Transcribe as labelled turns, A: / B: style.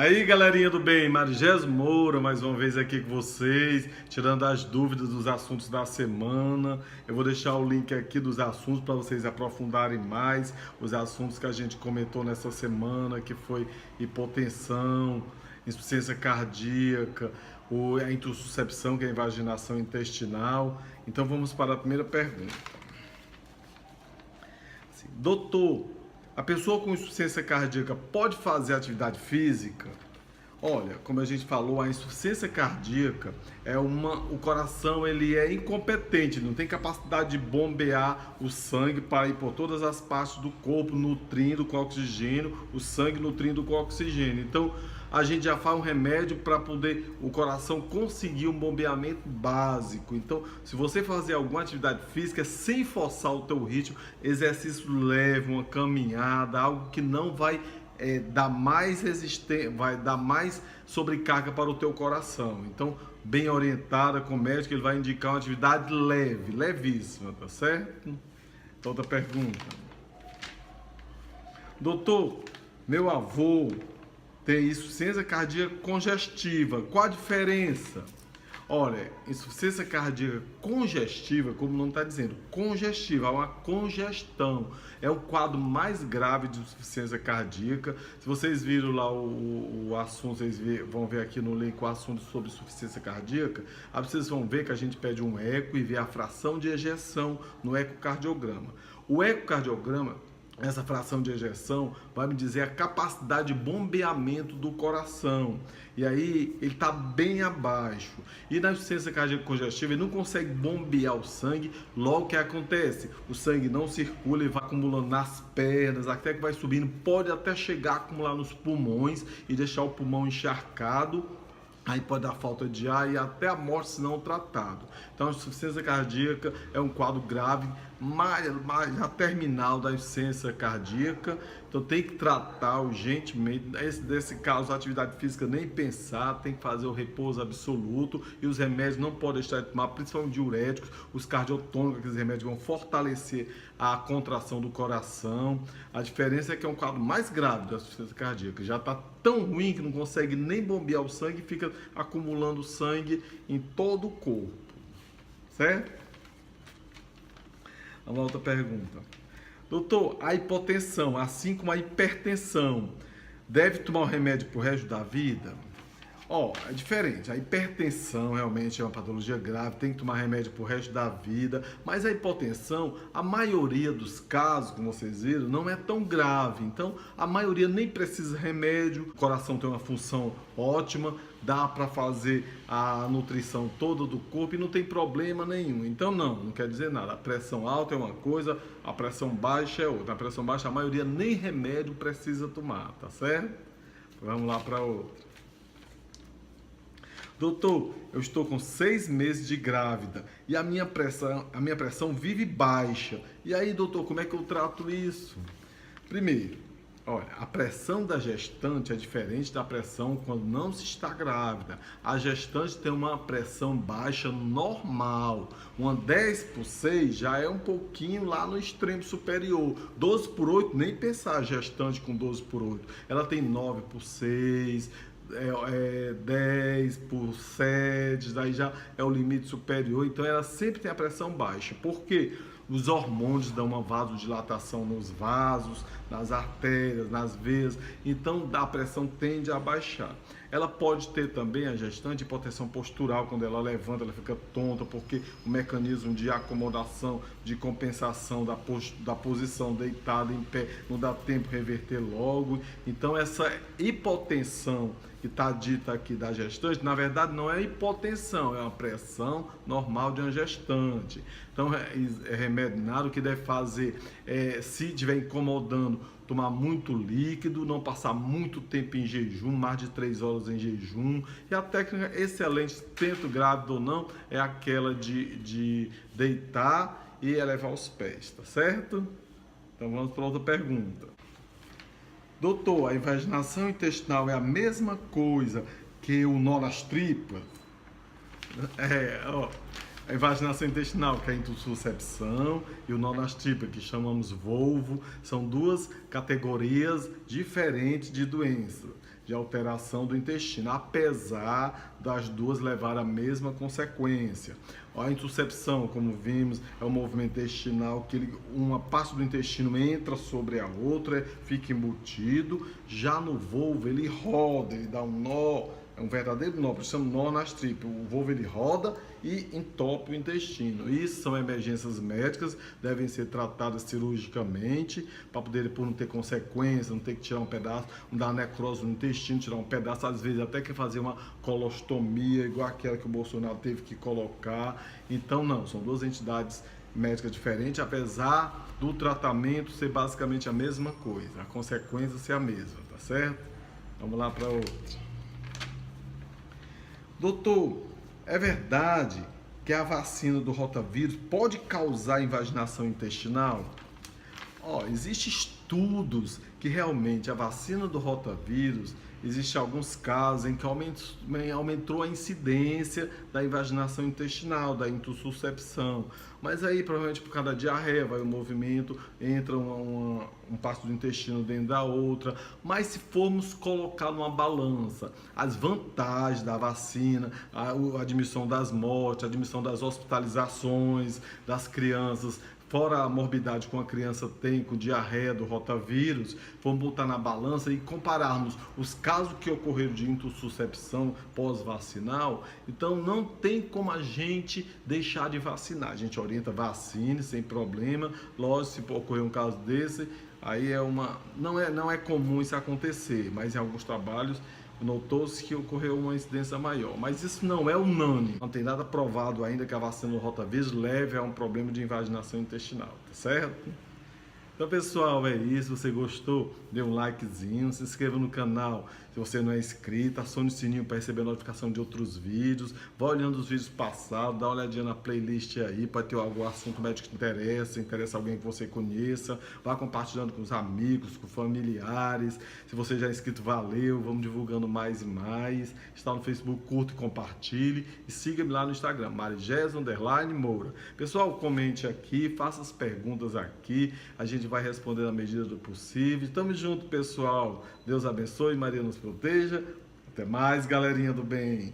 A: Aí, galerinha do bem, Marigés Moura, mais uma vez aqui com vocês, tirando as dúvidas dos assuntos da semana. Eu vou deixar o link aqui dos assuntos para vocês aprofundarem mais os assuntos que a gente comentou nessa semana, que foi hipotensão, insuficiência cardíaca, a intussuscepção, que é a invaginação intestinal. Então vamos para a primeira pergunta. Doutor, a pessoa com insuficiência cardíaca pode fazer atividade física? Olha, como a gente falou, a insuficiência cardíaca o coração ele é incompetente, não tem capacidade de bombear o sangue para ir por todas as partes do corpo, nutrindo com oxigênio, o sangue nutrindo com oxigênio. Então, a gente já faz um remédio para poder o coração conseguir um bombeamento básico. Então, se você fazer alguma atividade física sem forçar o teu ritmo, exercício leve, uma caminhada, algo que não vai dar mais resistência, vai dar mais sobrecarga para o teu coração. Então, bem orientada com o médico, ele vai indicar uma atividade leve, levíssima, tá certo? Outra pergunta. Doutor, meu avô tem insuficiência cardíaca congestiva. Qual a diferença? Olha, insuficiência cardíaca congestiva, como o nome está dizendo, congestiva, é uma congestão. É o quadro mais grave de insuficiência cardíaca. Se vocês viram lá o assunto, vocês vão ver aqui no link o assunto sobre insuficiência cardíaca. Aí vocês vão ver que a gente pede um eco e vê a fração de ejeção no ecocardiograma. O ecocardiograma, essa fração de ejeção vai me dizer a capacidade de bombeamento do coração. E aí ele está bem abaixo. E na insuficiência cardíaca congestiva ele não consegue bombear o sangue. Logo que acontece? O sangue não circula e vai acumulando nas pernas, até que vai subindo. Pode até chegar a acumular nos pulmões e deixar o pulmão encharcado. Aí pode dar falta de ar e até a morte se não tratado. Então a insuficiência cardíaca é um quadro grave, a terminal da insuficiência cardíaca. Então tem que tratar urgentemente. Nesse caso, a atividade física nem pensar, tem que fazer o repouso absoluto. E os remédios não podem deixar de tomar, principalmente diuréticos, os cardiotônicos, aqueles remédios vão fortalecer a contração do coração. A diferença é que é um quadro mais grave da insuficiência cardíaca. Já está tão ruim que não consegue nem bombear o sangue e fica acumulando sangue em todo o corpo. Certo? Uma outra pergunta. Doutor, a hipotensão, assim como a hipertensão, deve tomar o remédio pro resto da vida? É diferente. A hipertensão realmente é uma patologia grave, tem que tomar remédio pro resto da vida, mas a hipotensão, a maioria dos casos, como vocês viram, não é tão grave. Então, a maioria nem precisa de remédio, o coração tem uma função ótima, dá para fazer a nutrição toda do corpo e não tem problema nenhum. Então, não quer dizer nada. A pressão alta é uma coisa, a pressão baixa é outra. A pressão baixa, a maioria nem remédio precisa tomar, tá certo? Vamos lá para outra. Doutor, eu estou com 6 meses de grávida e a minha pressão vive baixa. E aí, doutor, como é que eu trato isso? Primeiro, olha, a pressão da gestante é diferente da pressão quando não se está grávida. A gestante tem uma pressão baixa normal. Uma 10 por 6 já é um pouquinho lá no extremo superior. 12 por 8, nem pensar a gestante com 12 por 8. Ela tem 9 por 6... 10 por 7, daí já é o limite superior, então ela sempre tem a pressão baixa, porque os hormônios dão uma vasodilatação nos vasos, nas artérias, nas veias, então a pressão tende a baixar. Ela pode ter também, a gestante, hipotensão postural, quando ela levanta, ela fica tonta, porque o mecanismo de acomodação, de compensação da posição deitada em pé, não dá tempo de reverter logo. Então essa hipotensão que está dita aqui da gestante, na verdade não é hipotensão, é uma pressão normal de uma gestante. Então é remédio nada, o que deve fazer se estiver incomodando, tomar muito líquido, não passar muito tempo em jejum, mais de 3 horas em jejum. E a técnica excelente, tanto grávida ou não, é aquela de deitar e elevar os pés, tá certo? Então vamos para outra pergunta. Doutor, a invaginação intestinal é a mesma coisa que o nó nas tripas? A invaginação intestinal, que é a intussuscepção, e o nó nas tripas, que chamamos volvo, são duas categorias diferentes de doença. de alteração do intestino, apesar das duas levarem a mesma consequência. A intussuscepção, como vimos, é um movimento intestinal que uma parte do intestino entra sobre a outra, fica embutido. Já no volvo, ele roda, ele dá um nó, é um verdadeiro nó, por isso chama nó nas tripas. O volvo ele roda e entope o intestino. Isso são emergências médicas, devem ser tratadas cirurgicamente para poder, por não ter consequências, não ter que tirar um pedaço, não dar necrose no intestino, tirar um pedaço, às vezes até que fazer uma colostomia, igual aquela que o Bolsonaro teve que colocar. Então, não, são duas entidades médicas diferentes, apesar do tratamento ser basicamente a mesma coisa, a consequência ser a mesma, tá certo? Vamos lá para outra. Doutor, é verdade que a vacina do rotavírus pode causar invaginação intestinal? Existem estudos que realmente a vacina do rotavírus, existem alguns casos em que aumentou a incidência da invaginação intestinal, da intussuscepção. Mas aí, provavelmente por causa da diarreia, vai o movimento, entra um parte do intestino dentro da outra. Mas se formos colocar numa balança as vantagens da vacina, a admissão das mortes, a admissão das hospitalizações das crianças, fora a morbidade que uma criança tem com diarreia do rotavírus, vamos botar na balança e compararmos os casos que ocorreram de intussuscepção pós-vacinal, então não tem como a gente deixar de vacinar. A gente orienta vacine sem problema. Lógico, se ocorrer um caso desse, aí não é comum isso acontecer, mas em alguns trabalhos notou-se que ocorreu uma incidência maior, mas isso não é unânime. Não tem nada provado ainda que a vacina do rotavírus leve a um problema de invaginação intestinal, tá certo? Então, pessoal, é isso. Se você gostou, dê um likezinho, se inscreva no canal se você não é inscrito, acione o sininho para receber a notificação de outros vídeos, vá olhando os vídeos passados, dá uma olhadinha na playlist aí, pode ter algum assunto médico que interessa alguém que você conheça, vá compartilhando com os amigos, com familiares. Se você já é inscrito, valeu, vamos divulgando mais e mais. Está no Facebook, curta e compartilhe, e siga-me lá no Instagram, Marigés_Moura. Pessoal, comente aqui, faça as perguntas aqui, a gente vai responder na medida do possível. Tamo junto, pessoal. Deus abençoe, Maria nos proteja. Até mais, galerinha do bem.